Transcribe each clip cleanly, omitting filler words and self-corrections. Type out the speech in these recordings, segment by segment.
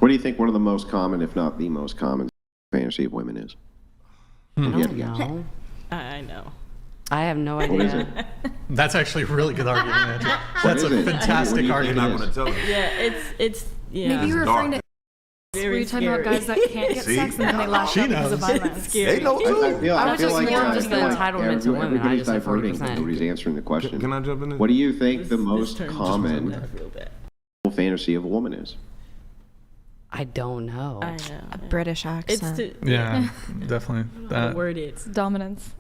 What do you think one of the most common, if not the most common, fantasy of women is? I don't know. I know. I have no What is idea. it? That's actually a really good argument, Andrew. That's is a it? fantastic What do you argument. think I'm going to tell you. Yeah, it's yeah. Maybe you're referring to. Were very you talking about scary. guys that can't get See? sex and then they lash She out because of knows. violence? Scary. They know too. I was just like more just the entitlement to women. I just said diverting. 40%. Nobody's answering the question. Can I jump in? What do you think the This most turned common real bad. fantasy of a woman is? I don't know. I know. A British It's accent. Yeah, definitely. the That, word it's Dominance.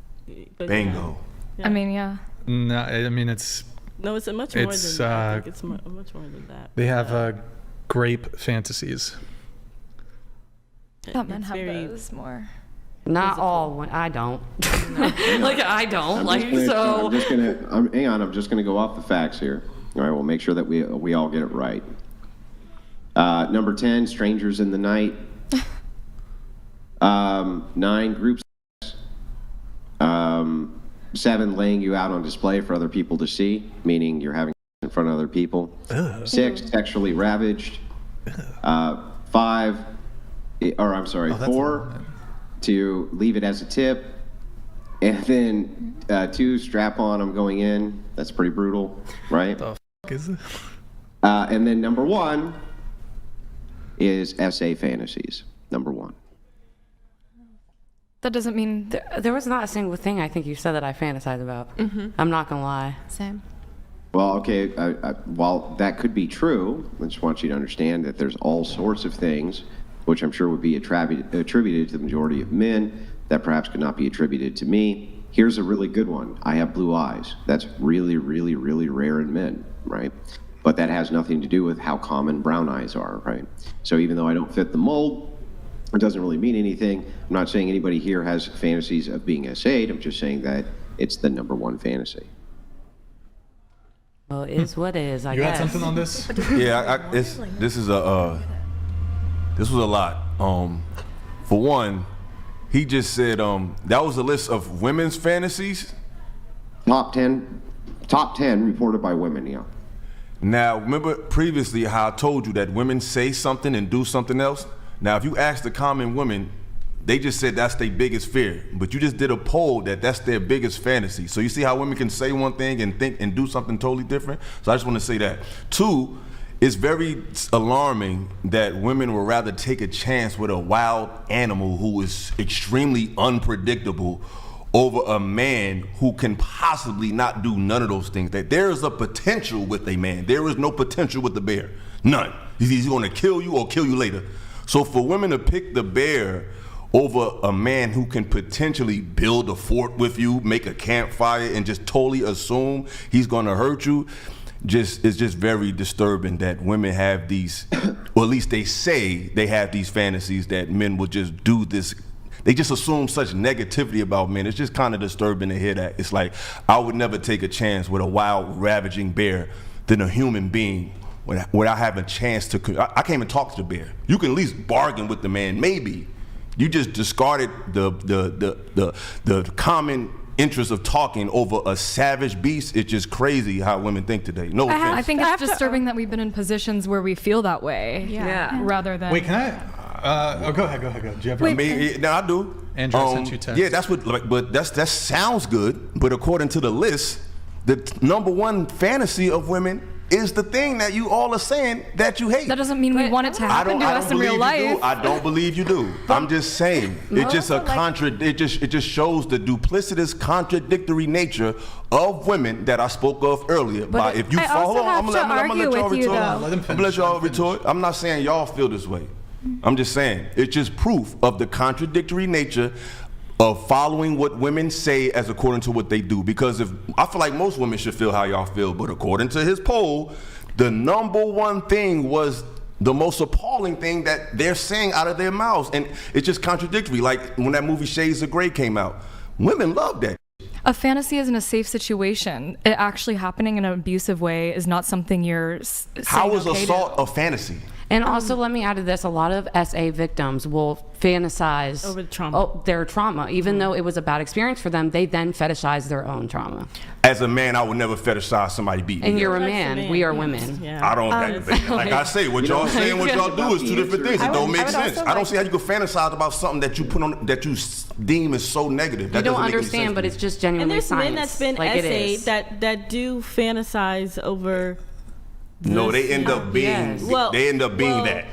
but Bingo. Yeah. I mean, yeah. no, I mean, it's No, it's a much more It's, than that. I think it's much more than that. they have grape fantasies. Thought men It's have very- those more. Not all. I don't. Like I don't. I'm Like just gonna, so. hang on, I'm just going to go off the facts here. All right, we'll make sure that we all get it right. Number 10, strangers in the night. 9, group sex. 7, laying you out on display for other people to see, meaning you're having in front of other people. 6, sexually ravaged. 5, or I'm sorry, that's 4, wrong. to leave it as a tip. And then 2, strap on, I'm going in. That's pretty brutal, right? The f- is it? And then number 1 is SA fantasies. Number 1. That doesn't mean There was not a single thing I think you said that I fantasize about. I'm not gonna lie. same. Well, okay, while that could be true, I just want you to understand that there's all sorts of things, which I'm sure would be attributed to the majority of men, that perhaps could not be attributed to me. Here's a really good one. I have blue eyes. That's really, really, really rare in men, right? But that has nothing to do with how common brown eyes are, right? So even though I don't fit the mold, it doesn't really mean anything. I'm not saying anybody here has fantasies of being SA'd. I'm just saying that it's the number 1 fantasy. Well, it is what it is. I You guess. had something on this? Yeah, this was a lot. For one, he just said that was a list of women's fantasies. Top 10 reported by women, yeah. Now, remember previously how I told you that women say something and do something else? Now, if you ask the common women, they just said that's their biggest fear. But you just did a poll that's their biggest fantasy. So you see how women can say one thing and think and do something totally different? So I just want to say that. 2, it's very alarming that women would rather take a chance with a wild animal who is extremely unpredictable over a man who can possibly not do none of those things. That there is a potential with a man. There is no potential with the bear. None. He's going to kill you or kill you later. So for women to pick the bear over a man who can potentially build a fort with you, make a campfire, and just totally assume he's going to hurt you, it's just very disturbing that women have these, or at least they say they have these fantasies that men will just do this. They just assume such negativity about men. It's just kind of disturbing to hear that. It's like, I would never take a chance with a wild, ravaging bear than a human being without having a chance to. I can't even talk to the bear. You can at least bargain with the man, maybe. You just discarded the common interest of talking over a savage beast. It's just crazy how women think today. No offense. I think it's disturbing that we've been in positions where we feel that way. Yeah. Rather than. Wait, can I? Go ahead. Do you have Wait. Now I do. Andrew, I sent you a text. Yeah, that's what. But that sounds good. But according to the list, the number 1 fantasy of women is the thing that you all are saying that you hate. That doesn't mean we want it to happen to us in real life. I don't believe you do. I'm just saying. It's just a it just shows the duplicitous, contradictory nature of women that I spoke of earlier. But if you I follow, also have to I'm gonna let y'all argue with you, retort. though. Let him I'm finish. gonna let y'all retort. I'm not saying y'all feel this way. I'm just saying it's just proof of the contradictory nature of following what women say as according to what they do. Because if I feel like most women should feel how y'all feel, but according to his poll, the number 1 thing was the most appalling thing that they're saying out of their mouths, and it's just contradictory. Like when that movie Shades of Grey came out, women loved that. A fantasy is in a safe situation. It actually happening in an abusive way is not something you're saying How is okay to. assault a fantasy? And also, let me add to this: a lot of SA victims will fantasize Over the trauma. their trauma, even though it was a bad experience for them. They then fetishize their own trauma. As a man, I would never fetishize somebody beating me. And you're a That's man. the We are yes, women. Yeah. I don't. like I say, what y'all say and what y'all do is two different things. It don't make sense. I don't see how you can fantasize about something that you put on that you deem is so negative. That You don't doesn't make any understand, sense but to it's me. just And genuinely there's science. men that's been like it essayed is. that do fantasize over. No, they end up being. Yes. Well- they end up being well- that.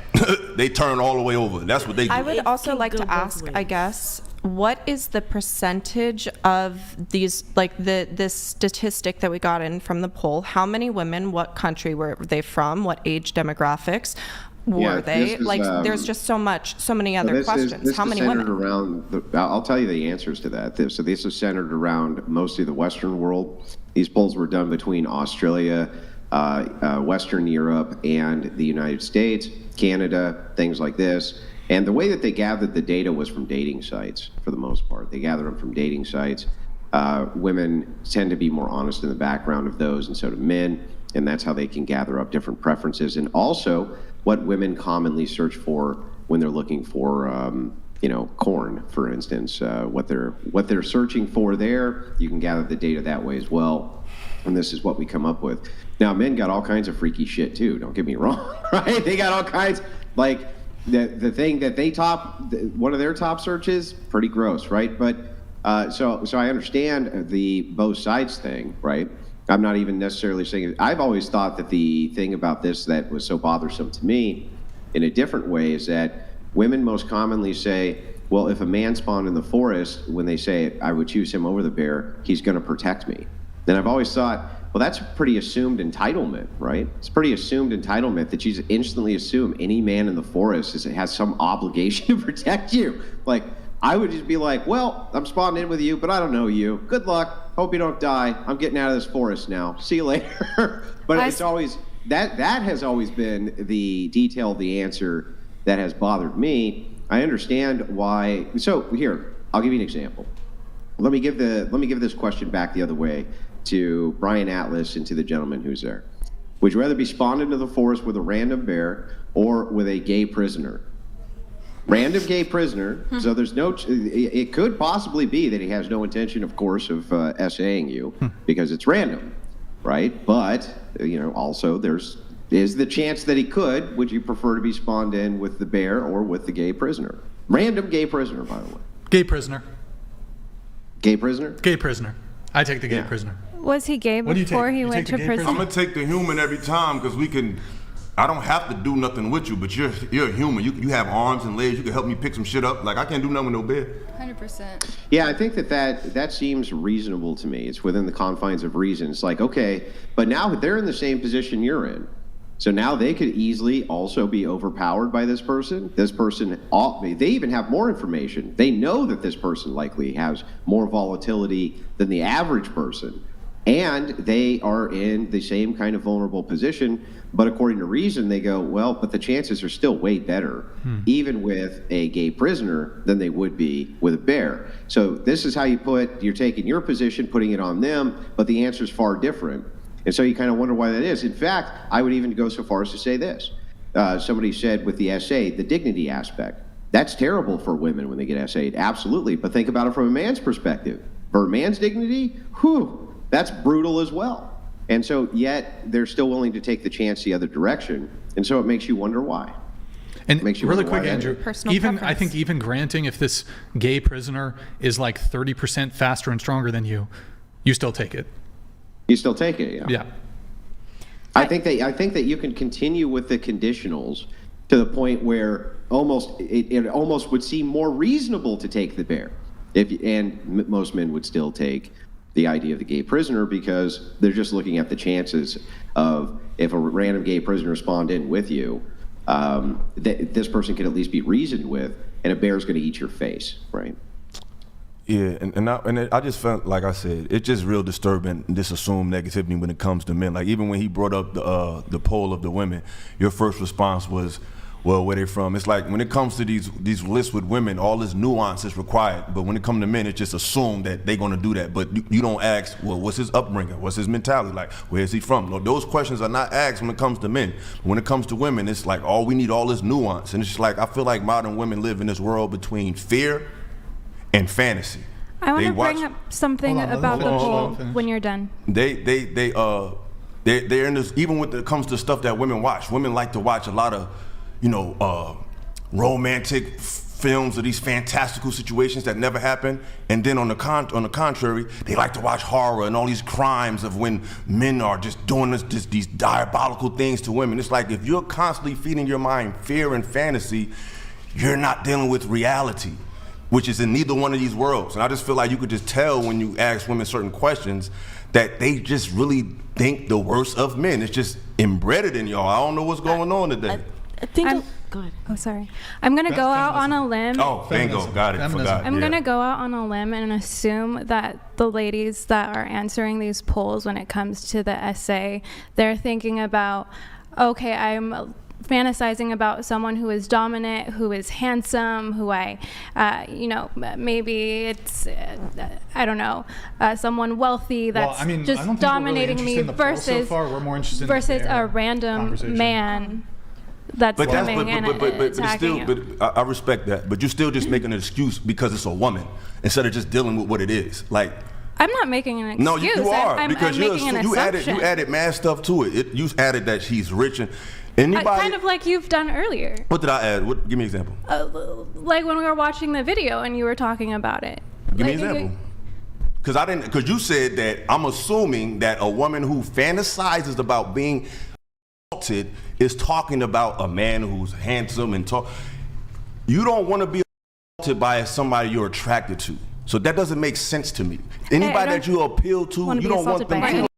They turn all the way over. That's what they do. I would It also can like go to both ask, I ways. guess, what is the percentage of these, like this statistic that we got in from the poll? How many women, what country were they from, what age demographics were Yeah, they? this is, Like, there's just so many other This questions. is How many centered women? around I'll tell you the answers to that. So this is centered around mostly the Western world. These polls were done between Australia, Western Europe, and the United States, Canada, things like this. And the way that they gathered the data was from dating sites, for the most part. They gathered them from dating sites. Women tend to be more honest in the background of those, and so do men. And that's how they can gather up different preferences. And also, what women commonly search for when they're looking for, corn, for instance. What they're searching for there, you can gather the data that way as well. And this is what we come up with. Now, men got all kinds of freaky shit too. Don't get me wrong, right? They got all kinds, like the thing that they one of their top searches, pretty gross, right? But so I understand the both sides thing, right? I'm not even necessarily saying. I've always thought that the thing about this that was so bothersome to me, in a different way, is that women most commonly say, well, if a man spawned in the forest, when they say I would choose him over the bear, he's going to protect me. And I've always thought, well, that's a pretty assumed entitlement, right? It's pretty assumed entitlement that you just instantly assume any man in the forest has some obligation to protect you. Like, I would just be like, well, I'm spawned in with you, but I don't know you. Good luck. Hope you don't die. I'm getting out of this forest now. See you later. But it's always, that has always been the detail of the answer that has bothered me. I understand why. So here, I'll give you an example. Let me give this question back the other way to Brian Atlas and to the gentleman who's there. Would you rather be spawned into the forest with a random bear or with a gay prisoner? Random gay prisoner, so there's no, it could possibly be that he has no intention, of course, of SAing you because it's random, right? But, also is the chance that he could. Would you prefer to be spawned in with the bear or with the gay prisoner? Random gay prisoner, by the way. Gay prisoner. Gay prisoner? Gay prisoner. I take the gay Yeah. prisoner. Was he gay What do you before take? he You went take the to gay prison? I'm gonna take the human every time because I don't have to do nothing with you, but you're a human. You have arms and legs. You can help me pick some shit up. Like, I can't do nothing with no bear. 100%. Yeah, I think that seems reasonable to me. It's within the confines of reason. It's like, okay, but now they're in the same position you're in. So now they could easily also be overpowered by this person. They even have more information. They know that this person likely has more volatility than the average person. And they are in the same kind of vulnerable position. But according to reason, they go, well, but the chances are still way better, even with a gay prisoner, than they would be with a bear. So this is how you're taking your position, putting it on them, but the answer is far different. And so you kind of wonder why that is. In fact, I would even go so far as to say this. Somebody said with the essay, the dignity aspect. That's terrible for women when they get essayed, absolutely. But think about it from a man's perspective. For a man's dignity, that's brutal as well. And so yet they're still willing to take the chance the other direction. And so it makes you wonder why. And Makes you really wonder why quick, that Andrew, is. Personal I preference. think even granting if this gay prisoner is like 30% faster and stronger than you still take it. You still take it, yeah. Yeah. I think that you can continue with the conditionals to the point where it almost would seem more reasonable to take the bear. Most men would still take the idea of the gay prisoner because they're just looking at the chances of if a random gay prisoner spawned in with you, this person could at least be reasoned with, and a bear's going to eat your face, right? Yeah, and I just felt, like I said, it's just real disturbing, this assumed negativity when it comes to men. Like, even when he brought up the poll of the women, your first response was, well, where they from. It's like when it comes to these lists with women, all this nuance is required. But when it comes to men, it's just assumed that they're gonna do that. But you don't ask, well, what's his upbringing? What's his mentality like? Where is he from? No, those questions are not asked when it comes to men. When it comes to women, it's like, oh, we need all this nuance. And it's just like, I feel like modern women live in this world betwing fear and fantasy. I want They to bring watch- up something Hold on, about the hold on, hold poll on, finish. when you're done. They're in this, even when it comes to stuff that women watch. Women like to watch a lot of, romantic films of these fantastical situations that never happen. And then on the contrary, they like to watch horror and all these crimes of when men are just doing these diabolical things to women. It's like if you're constantly feeding your mind fear and fantasy, you're not dealing with reality, which is in neither one of these worlds. And I just feel like you could just tell when you ask women certain questions that they just really think the worst of men. It's just embedded in y'all. I don't know what's going on today. I think Go ahead. Oh, sorry. I'm going to go out on a limb. Oh, bingo, Feminism. got it, Feminism. forgot. I'm yeah. going to go out on a limb and assume that the ladies that are answering these polls when it comes to the essay, they're thinking about, okay, I'm fantasizing about someone who is dominant, who is handsome, who maybe it's, I don't know, someone wealthy that's I don't just think dominating we're really me interested in the poll versus, so far. We're more interested in versus their a random conversation. man that's coming and attacking you. I respect that. But you're still just making an excuse because it's a woman instead of just dealing with what it is. Like, I'm not making an excuse. no, you are I'm because making an you assumption. added mad stuff to it. You added that she's rich and anybody. Kind of like you've done earlier. What did I add? Give me an example. Like when we were watching the video and you were talking about it. Give me an example. Because you said that I'm assuming that a woman who fantasizes about being assaulted is talking about a man who's handsome and tall. You don't want to be assaulted by somebody you're attracted to. So that doesn't make sense to me. Anybody that you appeal to, wanna you be don't want assaulted them by to anyone.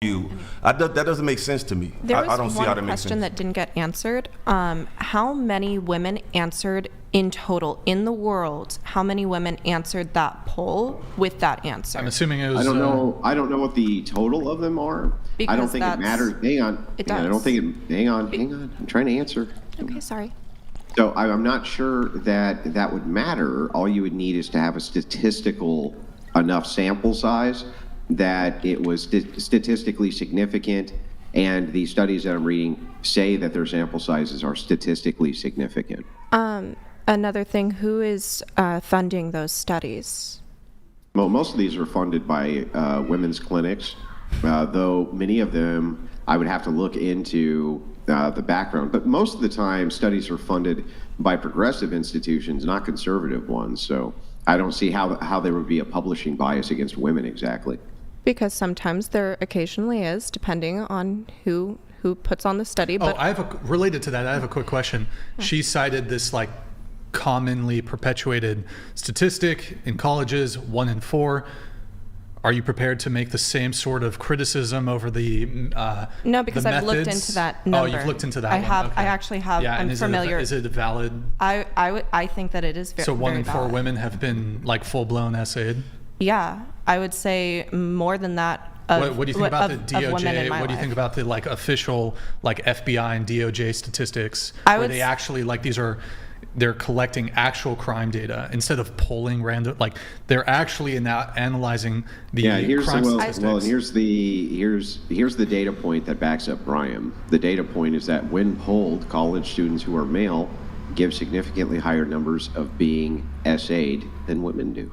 you. That doesn't make sense to me. There was I don't see how that one makes question sense. that didn't get answered. How many women answered in total in the world? How many women answered that poll with that answer? I'm assuming it was. I don't know. I don't know what the total of them are. I Because don't think it that's- matters. Hang on. It I don't does. think it. Hang on. I'm trying to answer. Okay, sorry. So I'm not sure that would matter. All you would need is to have a statistical enough sample size that it was statistically significant, and the studies that I'm reading say that their sample sizes are statistically significant. Another thing, who is funding those studies? Well, most of these are funded by women's clinics, though many of them I would have to look into the background. But most of the time, studies are funded by progressive institutions, not conservative ones. So I don't see how there would be a publishing bias against women exactly. Because sometimes there occasionally is, depending on who puts on the study. But Related to that, I have a quick question. She cited this like commonly perpetuated statistic in colleges, 1 in 4. Are you prepared to make the same sort of criticism over the no, because the I've looked methods? into that number. Oh, you've looked into that I one. have. Okay. I actually have. Yeah, I'm and familiar. Is it valid? I think that it is very. So 1 in 4 valid. women have been like full-blown essayed? Yeah, I would say more than that. What do you think about the of women in DOJ? my What do you think life. about the like official like FBI and DOJ statistics I where would they s- actually like they're collecting actual crime data instead of polling random, like they're actually analyzing the Here's crime statistics. well, here's the data point that backs up Brian. The data point is that when polled, college students who are male give significantly higher numbers of being essayed than women do.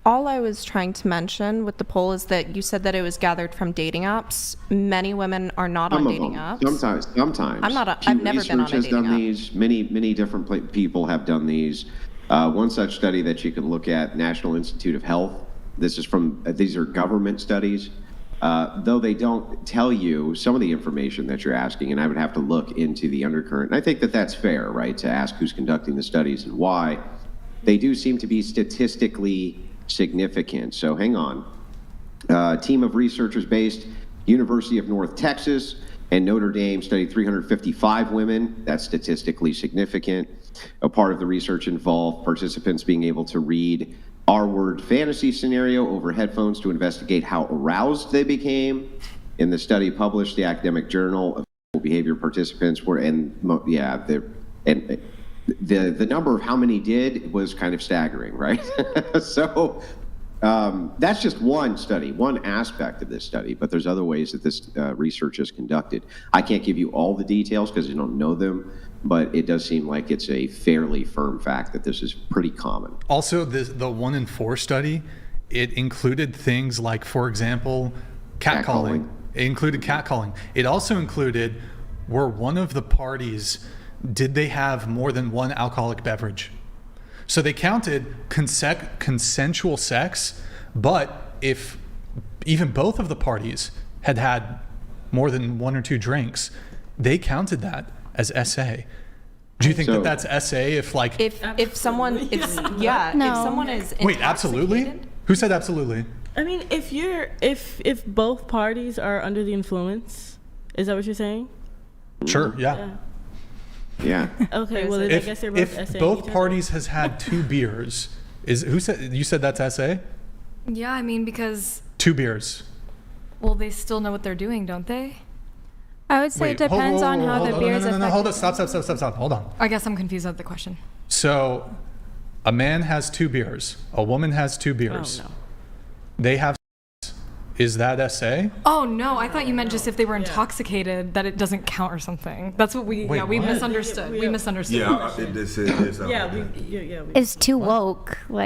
All I was trying to mention with the poll is that you said that it was gathered from dating apps. Many women are not on Some of dating them. apps. Sometimes. I'm not. Pew I've never been on Research a has dating done app. these. Many different people have done these. One such study that you can look at, National Institute of Health. This is from. These are government studies. Though they don't tell you some of the information that you're asking, and I would have to look into the undercurrent. And I think that that's fair, right? To ask who's conducting the studies and why. They do seem to be statistically significant. So hang on. A team of researchers based University of North Texas and Notre Dame studied 355 women. That's statistically significant. A part of the research involved participants being able to read R-word fantasy scenario over headphones to investigate how aroused they became. In the study published, the academic journal of behavior participants were, and the number of how many did was kind of staggering, right? So that's just one study, one aspect of this study, but there's other ways that this research is conducted. I can't give you all the details because I don't know them, but it does seem like it's a fairly firm fact that this is pretty common. Also, the 1 in 4 study, it included things like, for example, catcalling. It included catcalling. It also included, were one of the parties, did they have more than one alcoholic beverage? So they counted consensual sex, but if even both of the parties had had more than 1 or 2 drinks, they counted that as SA. Do you think that that's SA if like... If someone, if someone is Wait, absolutely? intoxicated? Who said absolutely? I mean, if both parties are under the influence, is that what you're saying? Sure, yeah. Yeah. Okay, well then I guess they're both If SA. both parties has had 2 beers, you said that's SA? Yeah, I mean, because, 2 beers. well, they still know what they're doing, don't they? I would say it depends on how the beers affect. No, hold on, stop, hold on. I guess I'm confused at the question. So, a man has 2 beers, a woman has 2 beers. Oh, no. They have sex. Is that SA? Oh, no, I thought you meant just if they were intoxicated, that it doesn't count or something. That's what we Wait, we what? misunderstood. We misunderstood. Yeah, this is. Yeah, we It's too woke. Like,